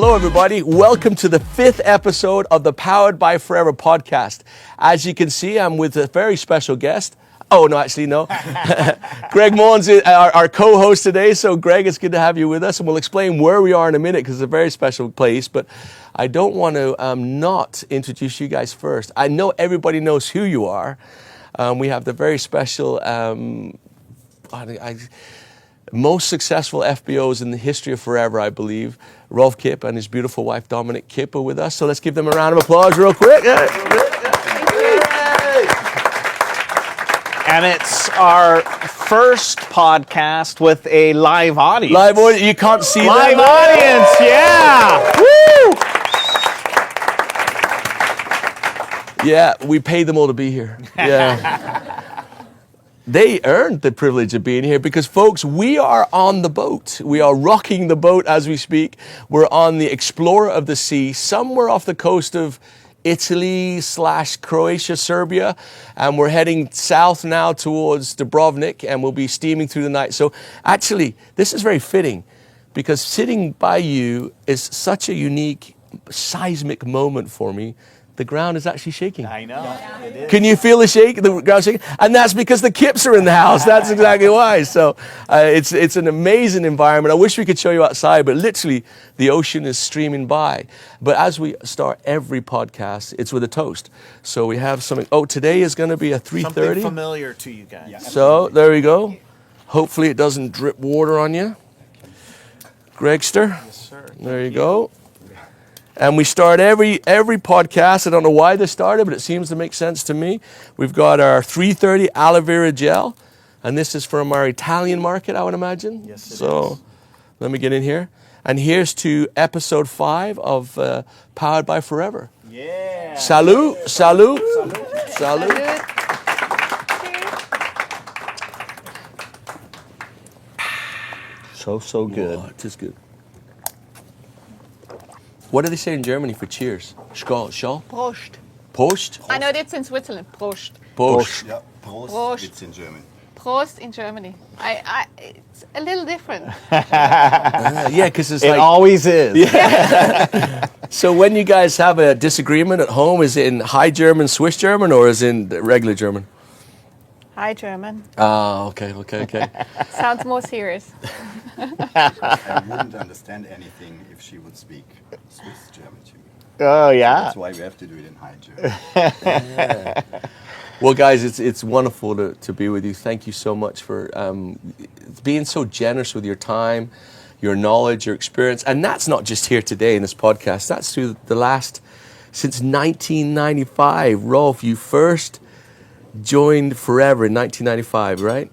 hello everybody. Welcome to the 5th episode of the Powered by Forever podcast. As you can see, I'm with a very special guest. Oh, no, actually, no. Greg Mullins is our co-host today. So, Greg, it's good to have you with us. And we'll explain where we are in a minute because it's a very special place. But I don't want to not introduce you guys first. I know everybody knows who you are. We have the very special, most successful FBOs in the history of Forever, I believe. Rольf and his beautiful wife, Dominic, are with us. So let's give them a round of applause real quick. And it's our first podcast with a live audience. Live audience, you can't see live audience, yeah. Woo! Yeah, we paid them all to be here. Yeah. They earned the privilege of being here because, folks, we are on the boat. We are rocking the boat as we speak. We're on the Explorer of the Sea, somewhere off the coast of Italy/Croatia, Serbia, and we're heading south now towards Dubrovnik, and we'll be steaming through the night. So actually, this is very fitting because sitting by you is such a unique seismic moment for me. The ground is actually shaking. I know. Yeah. It is. Can you feel the shake? The ground shaking? And that's because the Kips are in the house. That's exactly why. So it's an amazing environment. I wish we could show you outside, but literally the ocean is streaming by. But as we start every podcast, it's with a toast. So we have something. Oh, today is going to be a 3:30. Something familiar to you guys. Yeah, so there we go. Hopefully it doesn't drip water on you. Gregster. Yes, sir. There you go. And we start every podcast. I don't know why this started, but it seems to make sense to me. We've got our 330 aloe vera gel, and this is from our Italian market, I would imagine. Yes, it is. So let me get in here. And here's to episode 5 of Powered by Forever. Yeah. Salud, salud, salud. So good. Oh, it is good. What do they say in Germany for cheers? Skål, skål? Prost. Prost? I know that's in Switzerland. Prost. Prost. Yeah, Prost. Prost. It's in German. Prost in Germany. It's a little different. Yeah, because it's It like... always is. Yeah. So when you guys have a disagreement at home, is it in High German, Swiss German, or is it in regular German? Hi, German. Okay. Sounds more serious. I wouldn't understand anything if she would speak Swiss German to me. Oh, yeah. That's why we have to do it in High German. Yeah. Well, guys, it's wonderful to be with you. Thank you so much for being so generous with your time, your knowledge, your experience. And that's not just here today in this podcast. That's through since 1995. Rольf, you first joined Forever in 1995, right?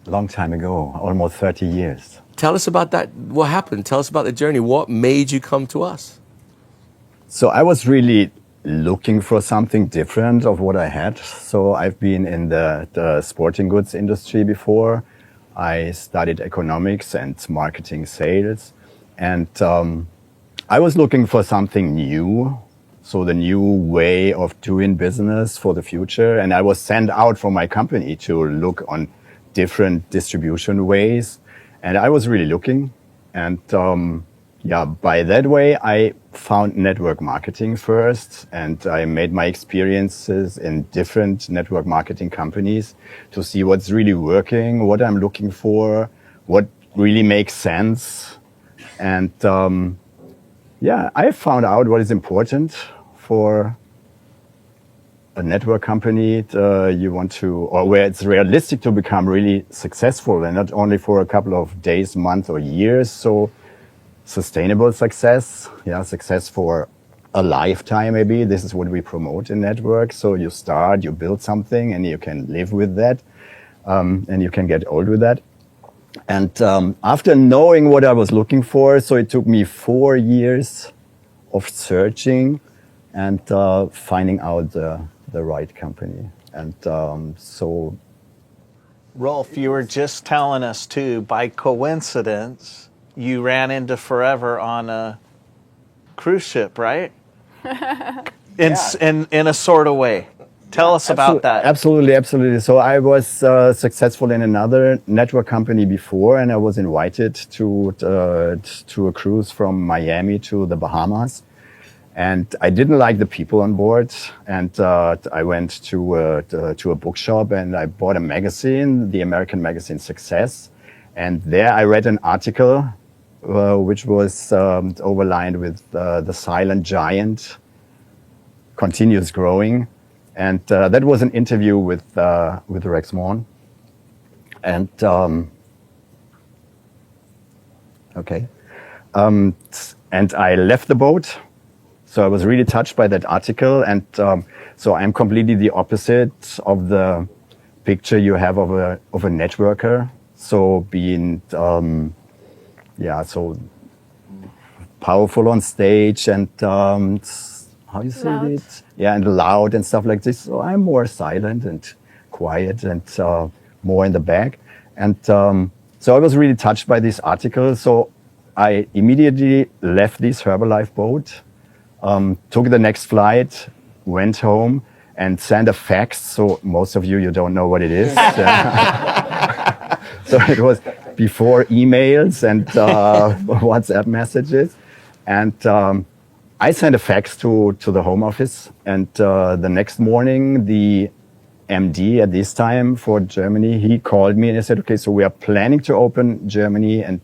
Long time ago, almost 30 years. Tell us about that. What happened? Tell us about the journey. What made you come to us? So I was really looking for something different of what I had. So I've been in the sporting goods industry before. I studied economics and marketing sales. And I was looking for something new. So the new way of doing business for the future. And I was sent out from my company to look on different distribution ways. And I was really looking. And by that way, I found network marketing first. And I made my experiences in different network marketing companies to see what's really working, what I'm looking for, what really makes sense. And I found out what is important for a network company you want to, or where it's realistic to become really successful, and not only for a couple of days, months, or years. So sustainable success, success for a lifetime maybe. This is what we promote in network. So you start, you build something, and you can live with that, and you can get old with that. And after knowing what I was looking for, so it took me 4 years of searching and finding out the right company. And so... Rольf, you were just telling us, too, by coincidence, you ran into Forever on a cruise ship, right? In a sort of way. Tell us about that. Absolutely. So I was successful in another network company before, and I was invited to a cruise from Miami to the Bahamas. And I didn't like the people on board, and I went to a bookshop and I bought a magazine, the American magazine Success. And there I read an article which was overlined with the silent giant continues growing. And that was an interview with Rex Morn. And and I left the boat. So I was really touched by that article. And so I'm completely the opposite of the picture you have of a networker. So being so powerful on stage and how you say Loud. it? Yeah, and loud and stuff like this. So I'm more silent and quiet and more in the back. And so I was really touched by this article. So I immediately left this Herbalife boat, took the next flight, went home, and sent a fax. So most of you don't know what it is. So it was before emails and WhatsApp messages. And I sent a fax to the home office, and the next morning, the MD at this time for Germany, he called me and he said, okay, so we are planning to open Germany, and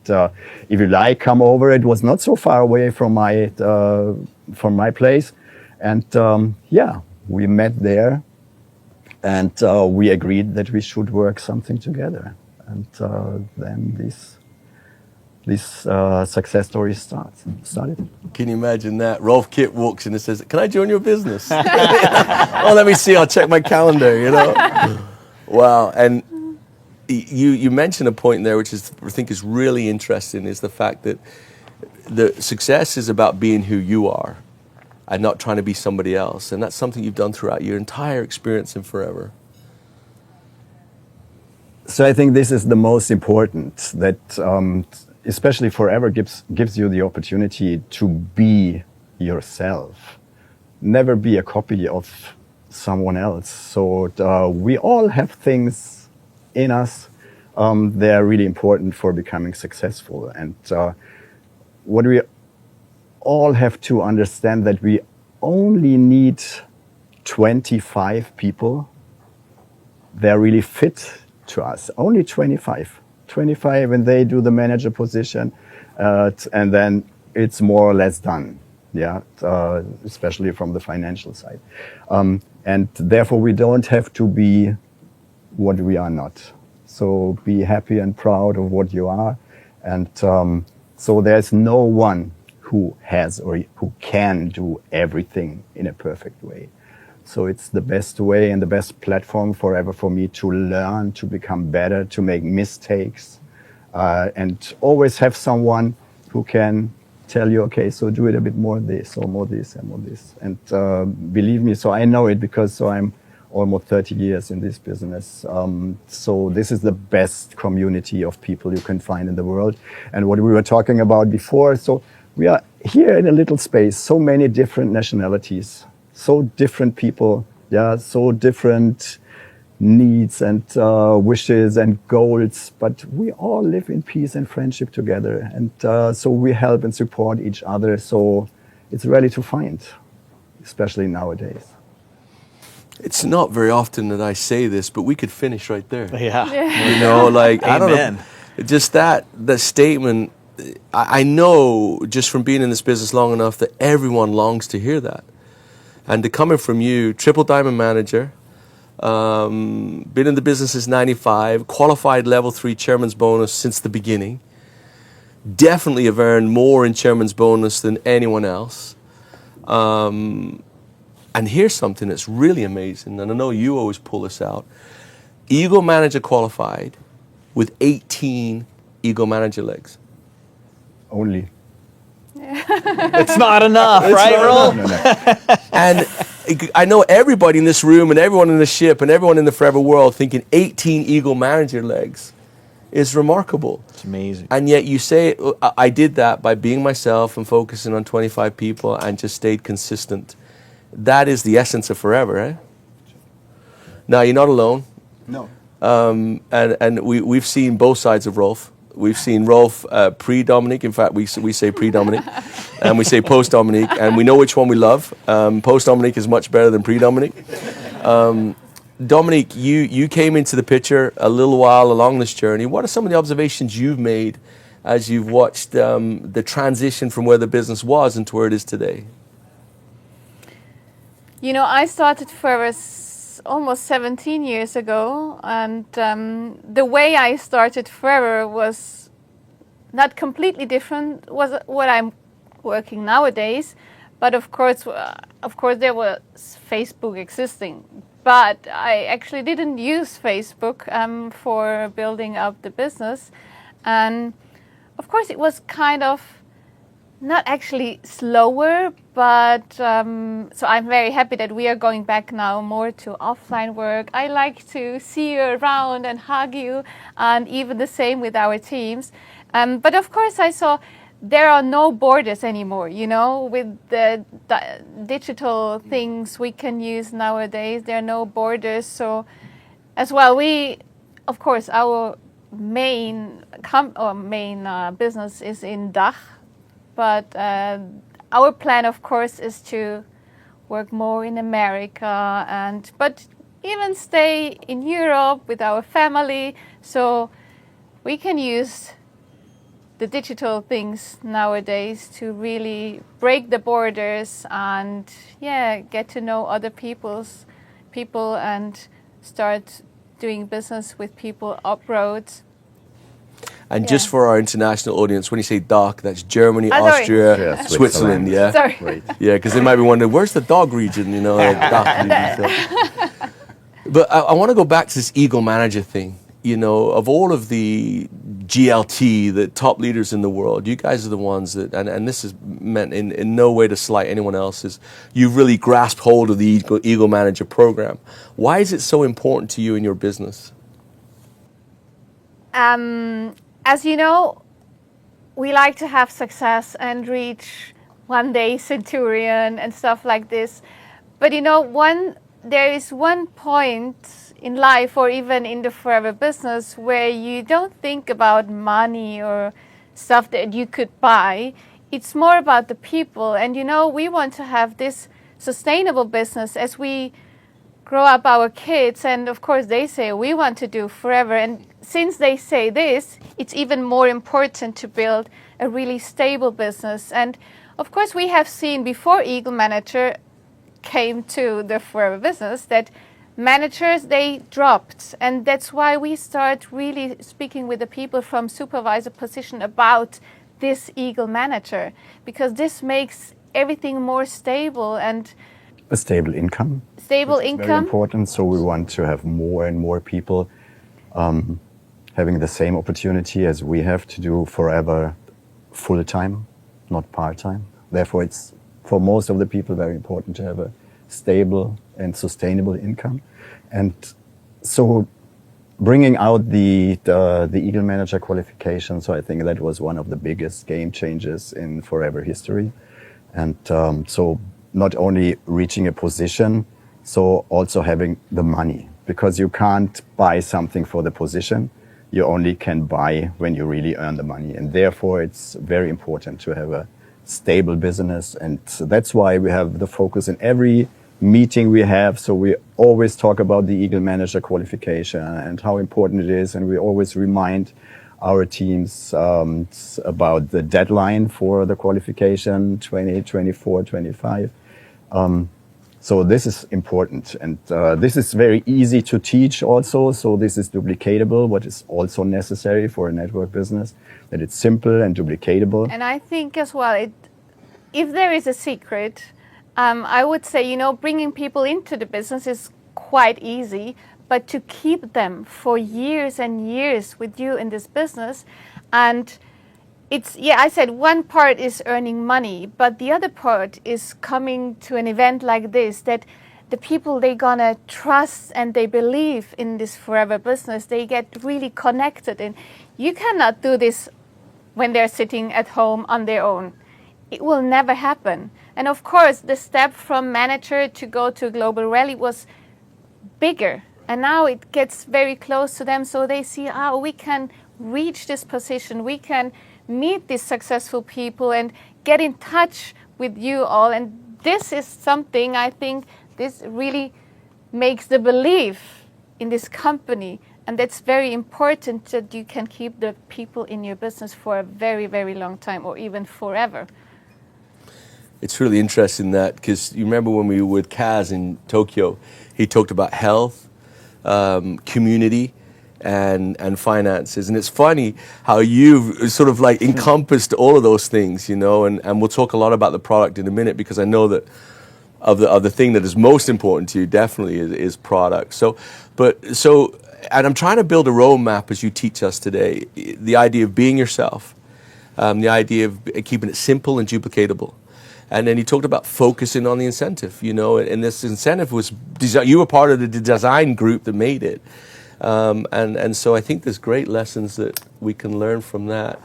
if you like, come over. It was not so far away from my place. And we met there, and we agreed that we should work something together. And then this success story started. Can you imagine that? Rolf Kip walks in and says, "Can I join your business?" Oh, let me see. I'll check my calendar, Wow. And you mentioned a point there, which I think is really interesting, is the fact that the success is about being who you are and not trying to be somebody else. And that's something you've done throughout your entire experience in Forever. So I think this is the most important, that especially Forever gives you the opportunity to be yourself. Never be a copy of someone else. So we all have things in us that are really important for becoming successful. And what we all have to understand, that we only need 25 people that are really fit to us. Only 25, and they do the manager position, and then it's more or less done. Yeah, especially from the financial side, and therefore we don't have to be what we are not. So be happy and proud of what you are, and so there's no one who has or who can do everything in a perfect way. So it's the best way and the best platform forever for me to learn, to become better, to make mistakes, and always have someone who can tell you, okay, so do it a bit more this, or more this, and more this. And believe me, so I know it because I'm almost 30 years in this business. So this is the best community of people you can find in the world. And what we were talking about before, so we are here in a little space, so many different nationalities, so different people, so different needs and wishes and goals, but we all live in peace and friendship together. And so we help and support each other. So it's really to find, especially nowadays. It's not very often that I say this, but we could finish right there. Yeah. I don't know. Just that statement, I know just from being in this business long enough that everyone longs to hear that. And to coming from you, triple diamond manager, been in the business since 95, qualified level 3 chairman's bonus since the beginning. Definitely have earned more in chairman's bonus than anyone else. And here's something that's really amazing, and I know you always pull this out. Eagle manager qualified with 18 Eagle manager legs. Only. It's not enough, right, Rol? No. And I know everybody in this room and everyone in the ship and everyone in the Forever world thinking 18 Eagle manager legs is remarkable. It's amazing. And yet you say, I did that by being myself and focusing on 25 people and just stayed consistent. That is the essence of Forever, eh? Now, you're not alone. No. And we've seen both sides of Rolf. We've seen Rolf pre-Dominic. In fact, we say pre-Dominic, and we say post-Dominic, and we know which one we love. Post-Dominic is much better than pre-Dominic. Dominic, you came into the picture a little while along this journey. What are some of the observations you've made as you've watched the transition from where the business was into where it is today? You know, I started Forever almost 17 years ago, and the way I started Forever was not completely different was what I'm working nowadays. But of course there was Facebook existing. But I actually didn't use Facebook for building up the business. And of course it was kind of not actually slower, but so I'm very happy that we are going back now more to offline work. I like to see you around and hug you, and even the same with our teams. But of course I saw there are no borders anymore, you know, with the digital things we can use nowadays. There are no borders. So as well, of course, our main business is in DACH, but our plan, of course, is to work more in America, but even stay in Europe with our family, so we can use the digital things nowadays to really break the borders and get to know other people and start doing business with people abroad. And just for our international audience, when you say DACH, that's Germany, Sorry. Austria, Yeah, Switzerland, yeah? Sorry. Great. Yeah, because they might be wondering, where's the dog region, you know, like DACH region. So. But I want to go back to this Eagle Manager thing. You know, of all of the GLT, the top leaders in the world, you guys are the ones that, and this is meant in no way to slight anyone else's, you've really grasped hold of the Eagle Manager program. Why is it so important to you in your business? As you know, we like to have success and reach one day centurion and stuff like this. But you know, there is one point in life or even in the Forever business where you don't think about money or stuff that you could buy. It's more about the people. And you know, we want to have this sustainable business as we grow up our kids, and of course they say we want to do Forever, and since they say this, it's even more important to build a really stable business. And of course we have seen before Eagle Manager came to the Forever business that managers, they dropped, and that's why we start really speaking with the people from supervisor position about this Eagle Manager, because this makes everything more stable and A stable income. Stable It's income. very important. So we want to have more and more people having the same opportunity as we have to do Forever full time, not part time. Therefore, it's for most of the people very important to have a stable and sustainable income. And so bringing out the Eagle Manager qualification, so I think that was one of the biggest game changers in Forever history. And so not only reaching a position, so also having the money, because you can't buy something for the position. You only can buy when you really earn the money. And therefore, it's very important to have a stable business. And that's why we have the focus in every meeting we have. So we always talk about the Eagle Manager qualification and how important it is. And we always remind our teams about the deadline for the qualification, 20, 24, 25. So this is important, and this is very easy to teach also. So this is duplicatable, what is also necessary for a network business, that it's simple and duplicatable. And I think as well, if there is a secret, I would say, you know, bringing people into the business is quite easy, but to keep them for years and years with you in this business, and it's, I said one part is earning money, but the other part is coming to an event like this, that the people, they gonna trust and they believe in this Forever business. They get really connected, and you cannot do this when they're sitting at home on their own. It will never happen. And of course, the step from manager to go to global rally was bigger. And now it gets very close to them, so they see, we can reach this position, we can meet these successful people and get in touch with you all. And this is something I think this really makes the belief in this company. And that's very important, that you can keep the people in your business for a very, very long time, or even forever. It's really interesting that, because you remember when we were with Kaz in Tokyo, he talked about health, community, and finances. And it's funny how you've sort of like encompassed all of those things, you know, and we'll talk a lot about the product in a minute, because I know that of the thing that is most important to you definitely is product. So and I'm trying to build a roadmap as you teach us today, the idea of being yourself, the idea of keeping it simple and duplicatable. And then you talked about focusing on the incentive, you know, and this incentive was you were part of the design group that made it. And so I think there's great lessons that we can learn from that.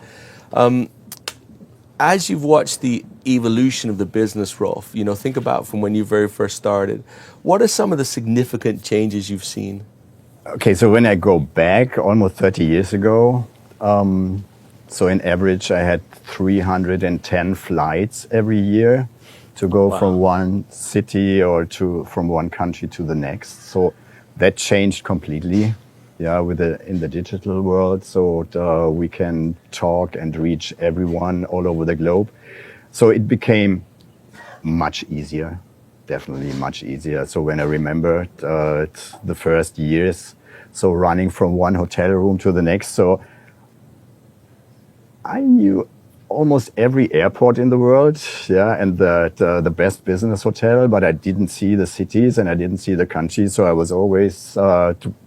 As you've watched the evolution of the business, Rolf, you know, think about from when you very first started, what are some of the significant changes you've seen? Okay, so when I go back almost 30 years ago, so in average I had 310 flights every year to go from one city or from one country to the next. So that changed completely, in the digital world. So we can talk and reach everyone all over the globe. So it became much easier, definitely much easier. So when I remember the first years, so running from one hotel room to the next, so I knew almost every airport in the world, and the best business hotel, but I didn't see the cities and I didn't see the countries. So I was always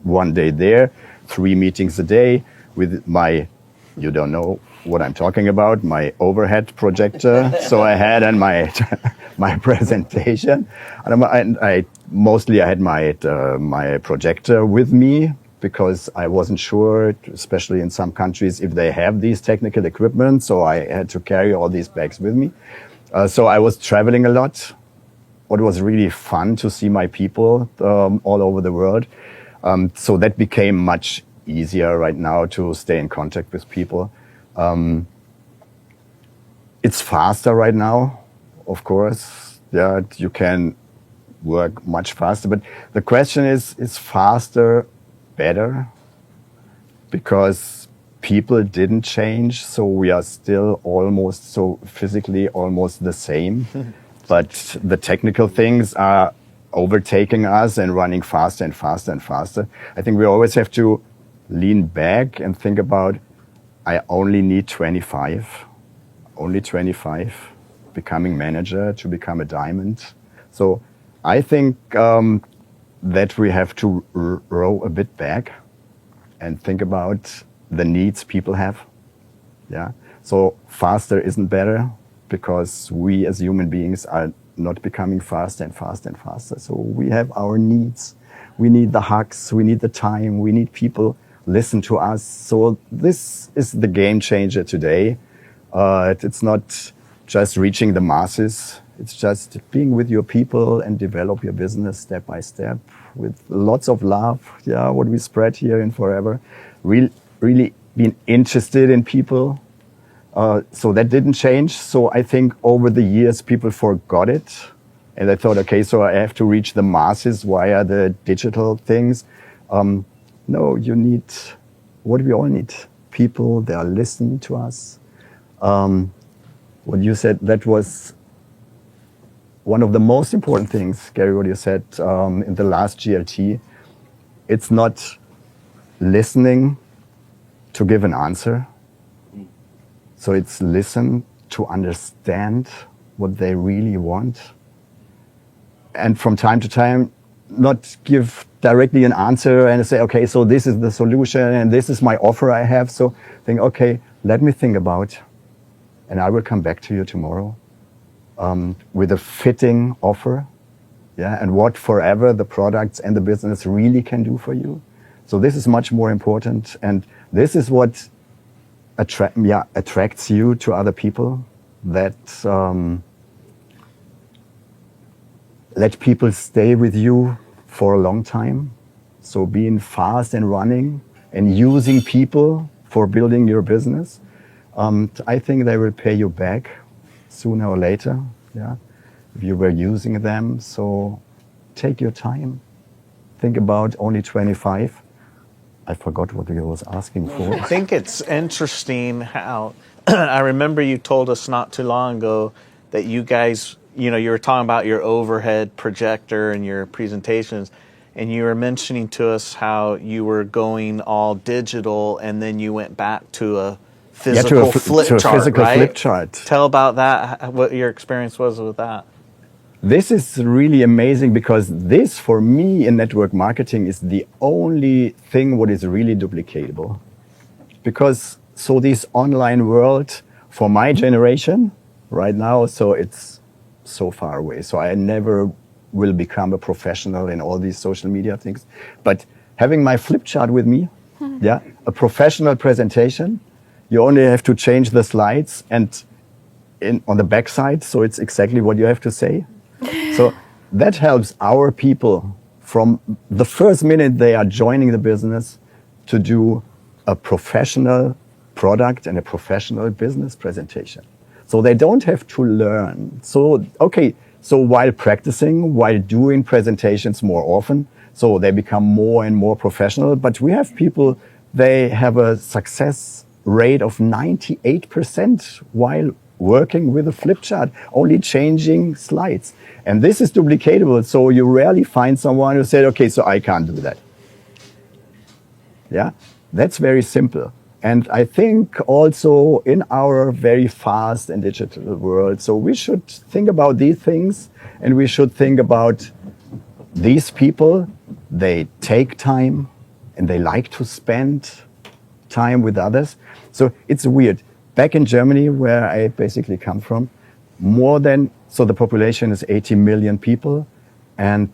one day there, 3 meetings a day with my, you don't know what I'm talking about, my overhead projector. So I had on my my presentation, and I mostly had my projector with me, because I wasn't sure, especially in some countries, if they have these technical equipment. So I had to carry all these bags with me. So I was traveling a lot. It was really fun to see my people all over the world. So that became much easier right now to stay in contact with people. It's faster right now, of course. You can work much faster. But the question is faster better? Because people didn't change, so we are still physically almost the same. But the technical things are overtaking us and running faster and faster and faster. I think we always have to lean back and think about, I only need 25, becoming manager to become a diamond. So I think that we have to row a bit back and think about the needs people have. So faster isn't better, because we as human beings are not becoming faster and faster and faster. So we have our needs. We need the hugs, we need the time, we need people listen to us. So this is the game changer today. It's not just reaching the masses. It's just being with your people and develop your business step by step with lots of love. What we spread here in Forever. Really being interested in people. So that didn't change. So I think over the years, people forgot it. And I thought, okay, so I have to reach the masses via the digital things. No, you need what we all need. People, they are listening to us. What you said, that was one of the most important things, Gary, what you said in the last GLT. It's not listening to give an answer. So it's listen to understand what they really want. And from time to time, not give directly an answer and say, okay, so this is the solution and this is my offer I have. So think, okay, let me think about, and I will come back to you tomorrow with a fitting offer, and what Forever, the products and the business really can do for you. So this is much more important, and this is what attracts you to other people, that let people stay with you for a long time. So being fast and running and using people for building your business, I think they will pay you back sooner or later, yeah, if you were using them. So take your time. Think about only 25. I forgot what you was asking for. I think it's interesting how I remember you told us not too long ago that you guys, you were talking about your overhead projector and your presentations, and you were mentioning to us how you were going all digital and then you went back to a physical flip chart, right? Flip chart. Tell about that, what your experience was with that. This is really amazing because this, for me, in network marketing is the only thing what is really duplicatable. Because, so this online world, for my generation right now, so it's so far away. So I never will become a professional in all these social media things. But having my flip chart with me, yeah, a professional presentation, you only have to change the slides and on the back side, so it's exactly what you have to say. So that helps our people from the first minute they are joining the business to do a professional product and a professional business presentation. So they don't have to learn. So, okay, so while practicing, while doing presentations more often, so they become more and more professional. But we have people, they have a success rate of 98% while working with a flip chart, only changing slides. And this is duplicatable, so you rarely find someone who said, okay, so I can't do that. Yeah, that's very simple. And I think also in our very fast and digital world, so we should think about these things and we should think about these people, they take time and they like to spend time with others. So it's weird. Back in Germany, where I basically come from, so the population is 80 million people, and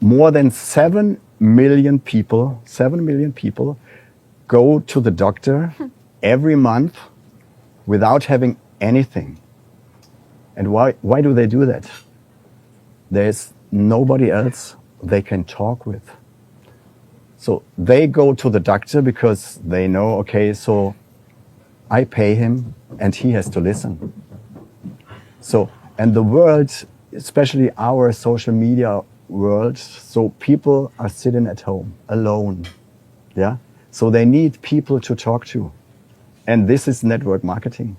more than 7 million people go to the doctor every month without having anything. And why do they do that? There's nobody else they can talk with. So they go to the doctor because they know, okay, so I pay him and he has to listen. So, and the world, especially our social media world, so people are sitting at home alone. Yeah. So they need people to talk to. And this is network marketing.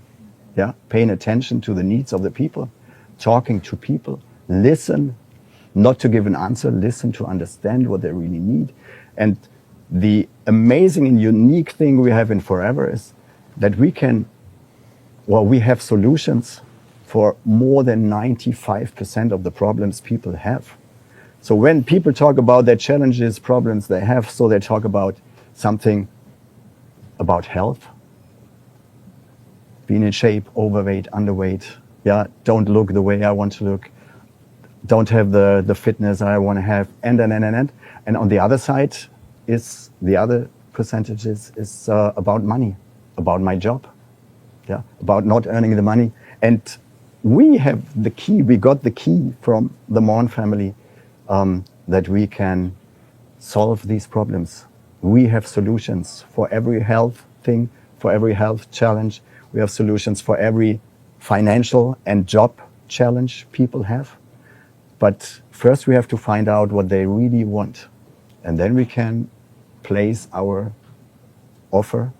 Yeah. Paying attention to the needs of the people, talking to people, listen, not to give an answer, listen to understand what they really need. And the amazing and unique thing we have in Forever is that we have solutions for more than 95% of the problems people have. So when people talk about their challenges, problems they have, so they talk about something about health, being in shape, overweight, underweight, yeah, don't look the way I want to look, don't have the fitness I want to have, and. And on the other side is the other percentages is about money, about my job, yeah, about not earning the money. And we have the key, we got the key from the Morn family that we can solve these problems. We have solutions for every health thing, for every health challenge. We have solutions for every financial and job challenge people have. But first we have to find out what they really want. And then we can place our offer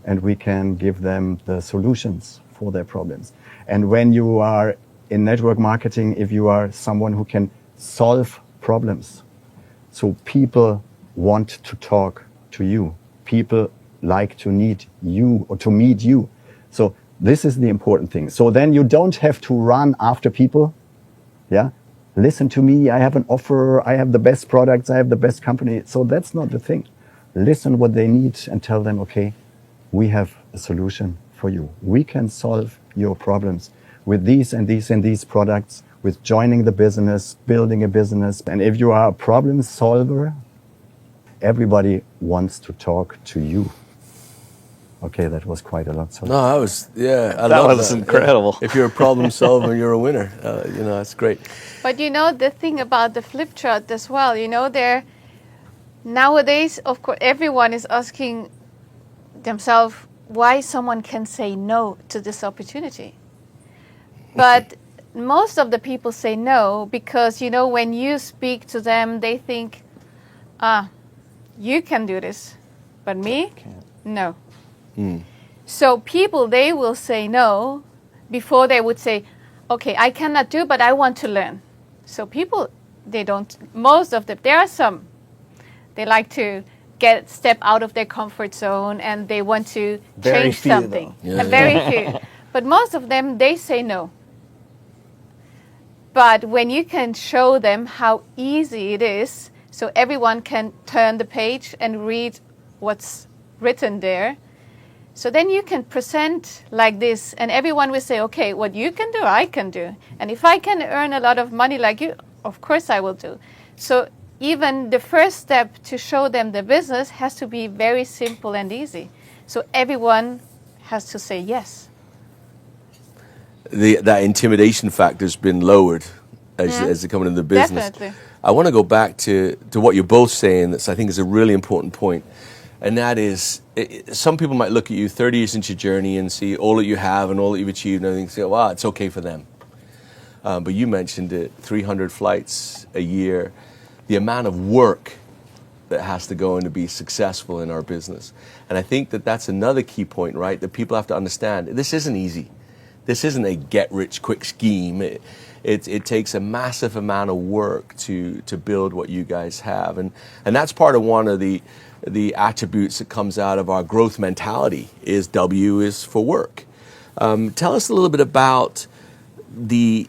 and we can give them the solutions for their problems. And when you are in network marketing, if you are someone who can solve problems, so people want to talk to you, people like to need you or to meet you. So this is the important thing. So then you don't have to run after people. Yeah. Listen to me, I have an offer, I have the best products, I have the best company. So that's not the thing. Listen what they need and tell them, okay, we have a solution for you. We can solve your problems with these and these and these products, with joining the business, building a business. And if you are a problem solver, everybody wants to talk to you. Okay, that was quite a lot. So. No, that was, I That love was that. incredible. If you're a problem solver, you're a winner. That's great. But the thing about the flip chart as well, Nowadays, of course, everyone is asking themselves why someone can say no to this opportunity. But most of the people say no because, you know, when you speak to them, they think, you can do this, but me, no. So people, they will say no before they would say, okay, I cannot do, but I want to learn. So people, they don't, most of them, there are some, they like to step out of their comfort zone and they want to Very change few, something. Very few. But most of them, they say no. But when you can show them how easy it is, so everyone can turn the page and read what's written there, so then you can present like this and everyone will say, okay, what you can do, I can do. And if I can earn a lot of money like you, of course I will do. So even the first step to show them the business has to be very simple and easy. So everyone has to say yes. That intimidation factor's been lowered as they come into the business. Definitely. I want to go back to what you're both saying. That I think is a really important point, and that is, some people might look at you 30 years into your journey and see all that you have and all that you've achieved, and everything, say, "Wow, it's okay for them." But you mentioned it: 300 flights a year, the amount of work that has to go in to be successful in our business, and I think that that's another key point, right? That people have to understand. This isn't easy. This isn't a get-rich-quick scheme. It takes a massive amount of work to build what you guys have, and that's part of one of the attributes that comes out of our growth mentality. Is W is for work. Tell us a little bit about the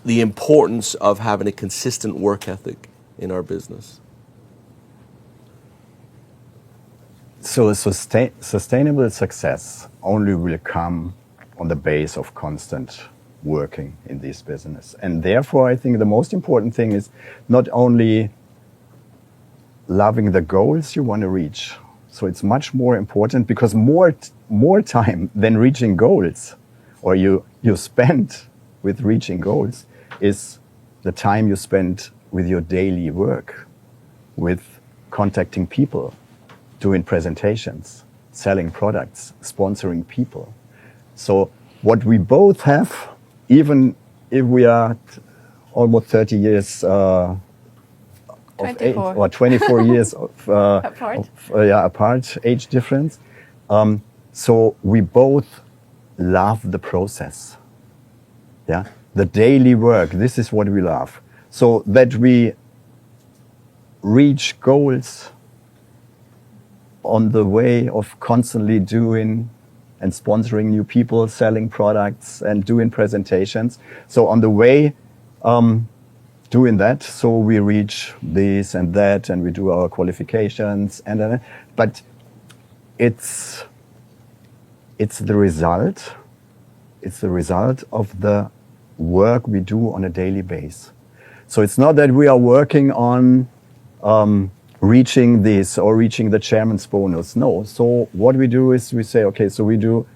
importance of having a consistent work ethic in our business. So sustainable success only will come on the base of constant working in this business. And therefore, I think the most important thing is not only loving the goals you want to reach. So it's much more important, because more time than reaching goals, or you spend with reaching goals, is the time you spend with your daily work, with contacting people, doing presentations, selling products, sponsoring people. So what we both have, even if we are almost 30 years of age, or 24 years of, apart, age difference. So we both love the process. Yeah, the daily work. This is what we love. So that we reach goals on the way of constantly doing and sponsoring new people, selling products and doing presentations. So on the way, doing that, so we reach this and that, and we do our qualifications, but it's the result. It's the result of the work we do on a daily basis. So it's not that we are working on reaching this or reaching the chairman's bonus. No. So what we do is we say, okay, so we do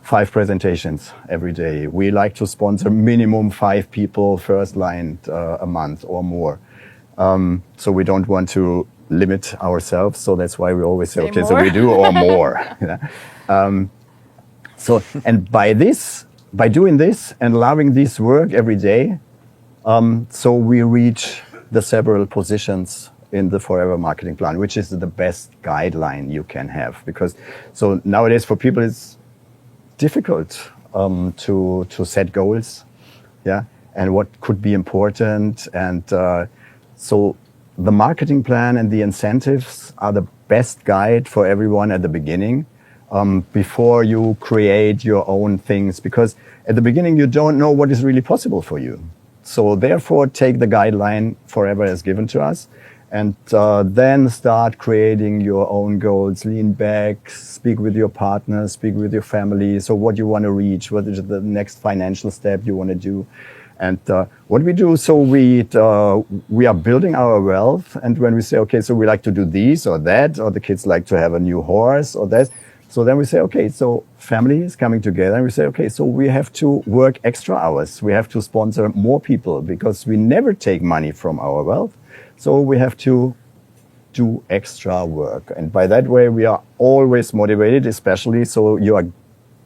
5 presentations every day. We like to sponsor minimum 5 people first line a month or more. So we don't want to limit ourselves. So that's why we always say, okay, so we do or more. So, and by doing this and loving this work every day, so we reach the several positions in the Forever marketing plan, which is the best guideline you can have. Because so nowadays for people it's difficult to set goals, yeah, and what could be important. And so the marketing plan and the incentives are the best guide for everyone at the beginning, before you create your own things, because at the beginning you don't know what is really possible for you. So therefore take the guideline Forever has given to us, and then start creating your own goals. Lean back, speak with your partner, speak with your family. So what you want to reach, what is the next financial step you want to do. And what we do, so we are building our wealth. And when we say, okay, so we like to do this or that, or the kids like to have a new horse or that. So then we say, okay, so family is coming together, and we say, okay, so we have to work extra hours. We have to sponsor more people, because we never take money from our wealth. So we have to do extra work. And by that way, we are always motivated, especially so you are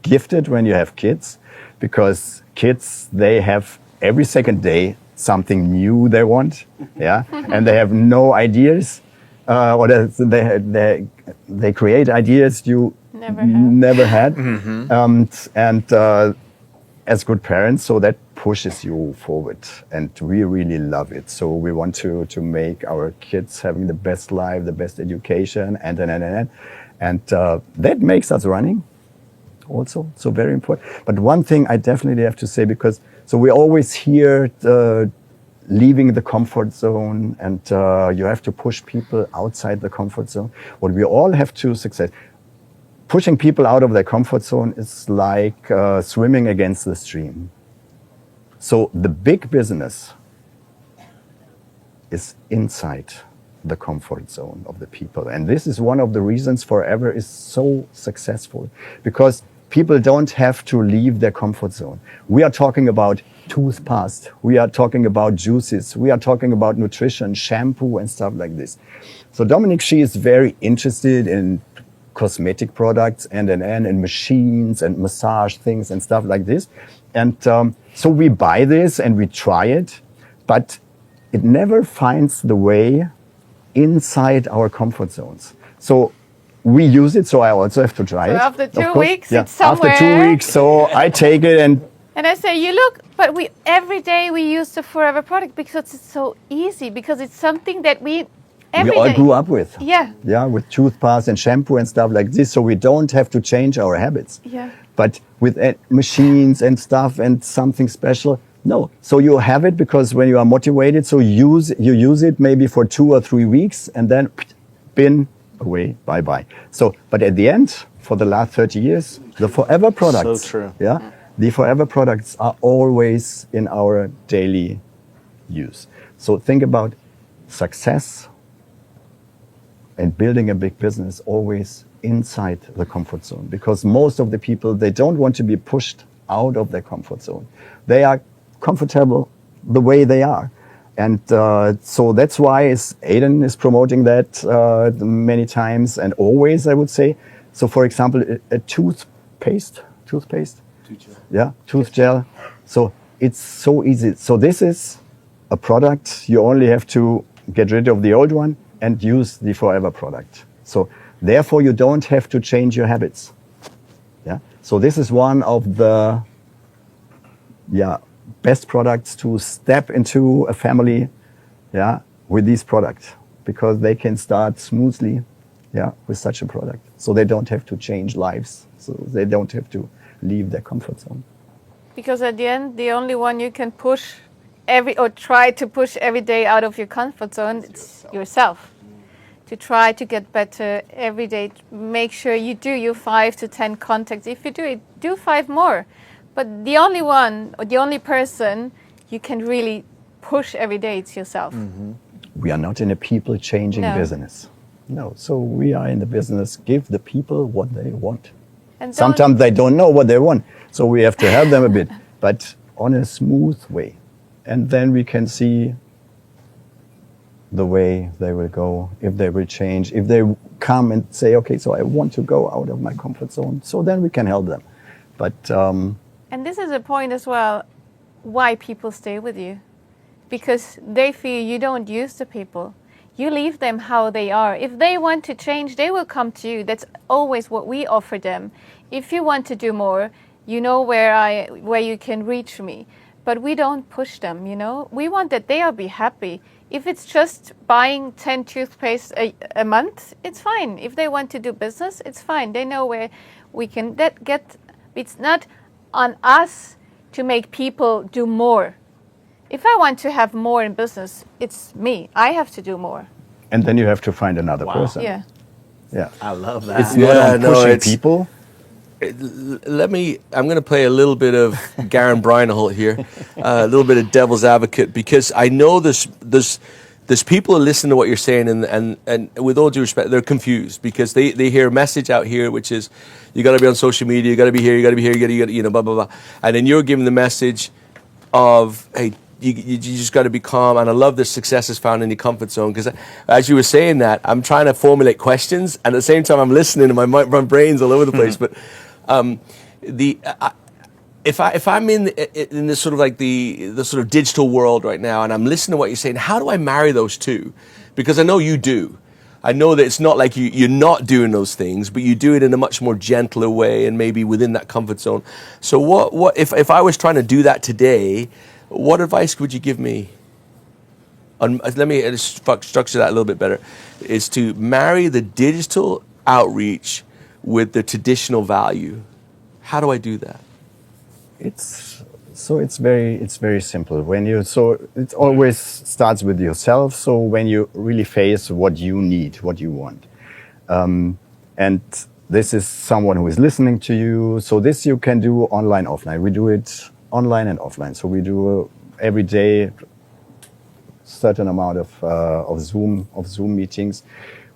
gifted when you have kids, because kids, they have every second day something new they want, yeah, and they have no ideas, or they create ideas you never had, as good parents, so that pushes you forward, and we really love it. So we want to make our kids having the best life, the best education, and that makes us running also, so very important. But one thing I definitely have to say, because so we always hear leaving the comfort zone, and you have to push people outside the comfort zone. What we all have to success. Pushing people out of their comfort zone is like swimming against the stream. So the big business is inside the comfort zone of the people. And this is one of the reasons Forever is so successful, because people don't have to leave their comfort zone. We are talking about toothpaste. We are talking about juices. We are talking about nutrition, shampoo, and stuff like this. So Dominic, she is very interested in cosmetic products and machines and massage things and stuff like this. And so we buy this and we try it, but it never finds the way inside our comfort zones. So we use it, so I also have to try it. After 2 weeks, yeah. it's somewhere. After 2 weeks, so I take it and I say, you look, but every day we use the Forever product because it's so easy, because it's something that we all grew up with. Yeah. Yeah, with toothpaste and shampoo and stuff like this, so we don't have to change our habits. Yeah. But with machines and stuff and something special, no. So you have it because when you are motivated, so you use it maybe for 2 or 3 weeks, and then bin away, bye-bye. So, but at the end, for the last 30 years, the Forever products. So true. Yeah. The Forever products are always in our daily use. So think about success and building a big business always inside the comfort zone, because most of the people, they don't want to be pushed out of their comfort zone. They are comfortable the way they are. And so that's why Aiden is promoting that many times and always, I would say. So for example, a toothpaste, tooth gel. So it's so easy. So this is a product, you only have to get rid of the old one and use the Forever product. So therefore you don't have to change your habits. Yeah. So this is one of the best products to step into a family with these products, because they can start smoothly with such a product. So they don't have to change lives. So they don't have to leave their comfort zone. Because at the end, the only one you can push try to push every day out of your comfort zone, it's yourself. To try to get better every day, make sure you do your 5 to 10 contacts. If you do it, do 5 more. But the only one or the only person you can really push every day, it's yourself. Mm-hmm. We are not in a people-changing business. No, so we are in the business, give the people what they want. And sometimes they don't know what they want, so we have to help them a bit, but on a smooth way. And then we can see the way they will go, if they will change, if they come and say, okay, so I want to go out of my comfort zone, so then we can help them. But and this is a point as well, why people stay with you. Because they feel you don't use the people. You leave them how they are. If they want to change, they will come to you. That's always what we offer them. If you want to do more, you know where you can reach me. But we don't push them, you know. We want that they will be happy. If it's just buying 10 toothpaste a month, it's fine. If they want to do business, it's fine. They know where we can get. It's not on us to make people do more. If I want to have more in business, it's me. I have to do more. And then you have to find another person. Yeah. Yeah. I love that. It's not on pushing people. I'm going to play a little bit of Garen Breinholt here, a little bit of devil's advocate, because I know there's people who listen to what you're saying, and with all due respect, they're confused because they hear a message out here, which is you got to be on social media, you got to be here, you got to be here, you got to, blah, blah, blah. And then you're giving the message of, hey, you just got to be calm. And I love the success is found in your comfort zone, because as you were saying that, I'm trying to formulate questions, and at the same time I'm listening, and my brain's all over the place. But if I'm in this sort of like the sort of digital world right now, and I'm listening to what you're saying, how do I marry those two? Because I know you do. I know that it's not like you're not doing those things, but you do it in a much more gentler way and maybe within that comfort zone. So what if I was trying to do that today, what advice would you give me? Let me structure that a little bit better. Is to marry the digital outreach with the traditional value. How do I do that? It's very simple. It always starts with yourself. So when you really face what you need, what you want, and this is someone who is listening to you. So this you can do online, offline. We do it online and offline. So we do every day certain amount of Zoom meetings.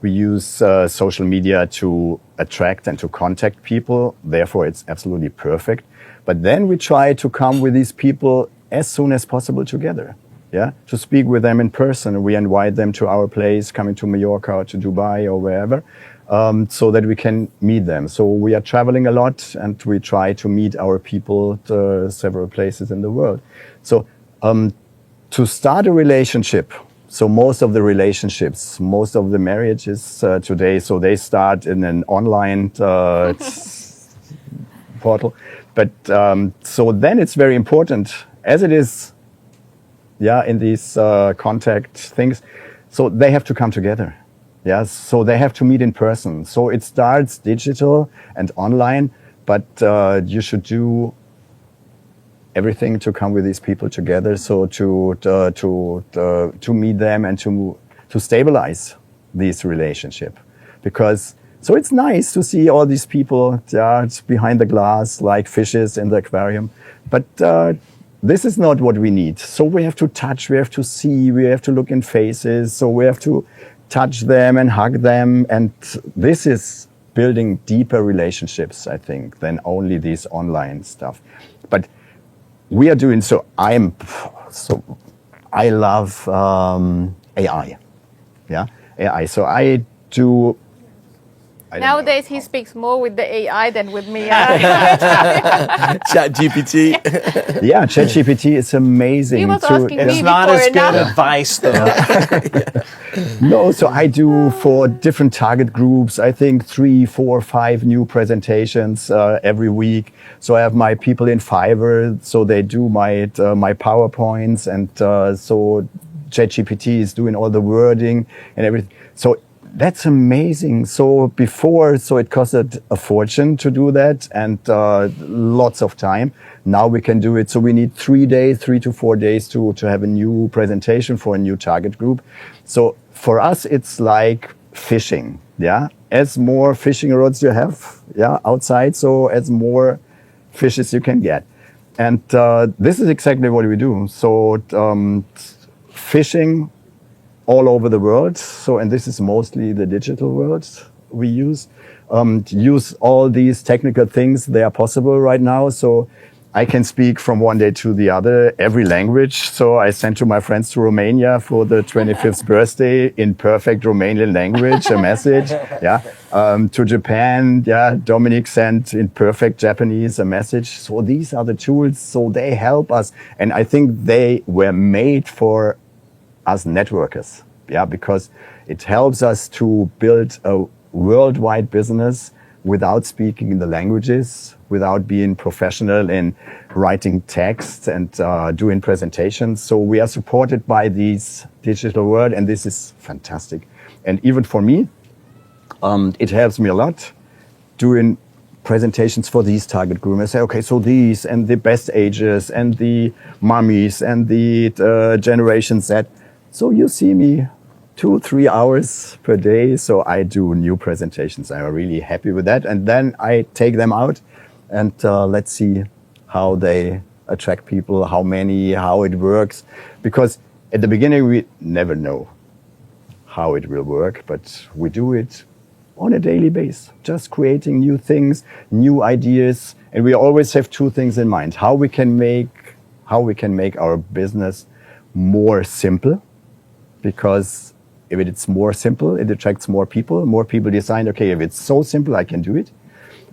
We use social media to attract and to contact people. Therefore, it's absolutely perfect. But then we try to come with these people as soon as possible together, to speak with them in person. We invite them to our place, coming to Mallorca or to Dubai or wherever, so that we can meet them. So we are traveling a lot, and we try to meet our people to several places in the world. So to start a relationship, so most of the relationships, most of the marriages today, so they start in an online portal. But so then it's very important, as it is, in these contact things. So they have to come together, So they have to meet in person. So it starts digital and online, but you should do everything to come with these people together. So to meet them and to stabilize this relationship, because. So it's nice to see all these people behind the glass, like fishes in the aquarium. But this is not what we need. So we have to touch, we have to see, we have to look in faces. So we have to touch them and hug them. And this is building deeper relationships, I think, than only this online stuff. But we are doing so. I love AI. AI. So I do. Nowadays, he speaks more with the AI than with me. ChatGPT. ChatGPT is amazing. He was asking me It's not before as good enough. advice, though. No, so I do for different target groups, I think 3, 4, 5 new presentations every week. So I have my people in Fiverr, so they do my PowerPoints, and so ChatGPT is doing all the wording and everything. So that's amazing. So before, it costed a fortune to do that, and lots of time. Now we can do it. So we need 3 to 4 days to have a new presentation for a new target group. So for us, it's like fishing. As more fishing rods you have, outside, so as more fishes you can get. And this is exactly what we do. So fishing all over the world. So, and this is mostly the digital world we use. Use all these technical things. They are possible right now. So I can speak from one day to the other, every language. So I sent to my friends to Romania for the 25th birthday in perfect Romanian language, a message. To Japan, Dominic sent in perfect Japanese a message. So these are the tools. So they help us. And I think they were made for us networkers, because it helps us to build a worldwide business without speaking the languages, without being professional in writing text and doing presentations. So we are supported by this digital world, and this is fantastic. And even for me, it helps me a lot doing presentations for these target groups. I say, okay, so these and the best ages and the mummies and the Generation Z. So you see me 2-3 hours per day. So I do new presentations. I'm really happy with that. And then I take them out and let's see how they attract people, how many, how it works. Because at the beginning, we never know how it will work, but we do it on a daily basis, just creating new things, new ideas. And we always have 2 things in mind: how we can make our business more simple, because if it's more simple, it attracts more people. More people decide, okay, if it's so simple, I can do it.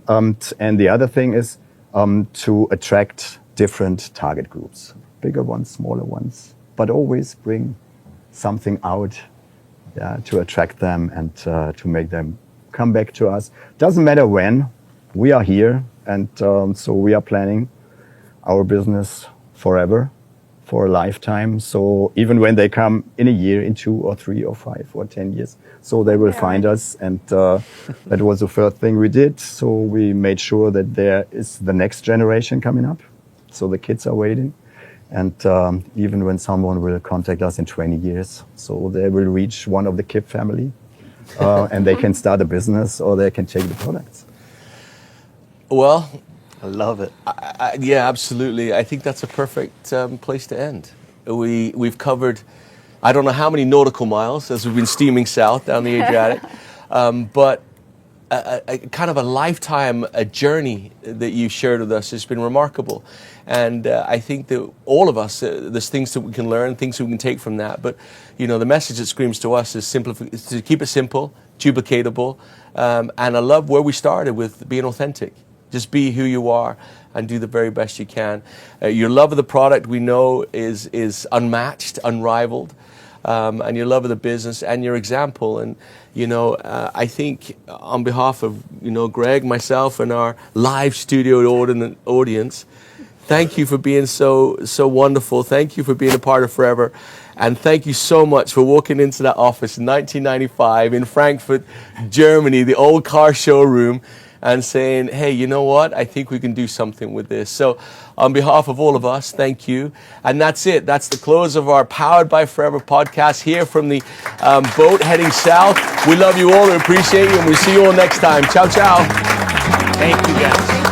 And the other thing is to attract different target groups, bigger ones, smaller ones, but always bring something out to attract them and to make them come back to us. Doesn't matter when, we are here, and so we are planning our business forever, for a lifetime. So even when they come in a year, in 2 or 3 or 5 or 10 years, so they will find us. And that was the first thing we did. So we made sure that there is the next generation coming up. So the kids are waiting. And even when someone will contact us in 20 years, so they will reach one of the Kip family and they can start a business or they can take the products. Well, I love it. Yeah, absolutely. I think that's a perfect place to end. We've covered, I don't know how many nautical miles as we've been steaming south down the Adriatic, but a kind of a lifetime, a journey that you've shared with us has been remarkable. And I think that all of us, there's things that we can learn, things that we can take from that. But, you know, the message that screams to us is to keep it simple, duplicatable. And I love where we started with being authentic. Just be who you are and do the very best you can. Your love of the product, we know, is unmatched, unrivaled. And your love of the business and your example. And, you know, I think on behalf of, you know, Greg, myself, and our live studio audience, thank you for being so wonderful. Thank you for being a part of Forever. And thank you so much for walking into that office in 1995 in Frankfurt, Germany, the old car showroom, and saying, hey, you know what? I think we can do something with this. So on behalf of all of us, thank you. And that's it. That's the close of our Powered by Forever podcast here from the boat heading south. We love you all. We appreciate you. And we'll see you all next time. Ciao, ciao. Thank you, guys.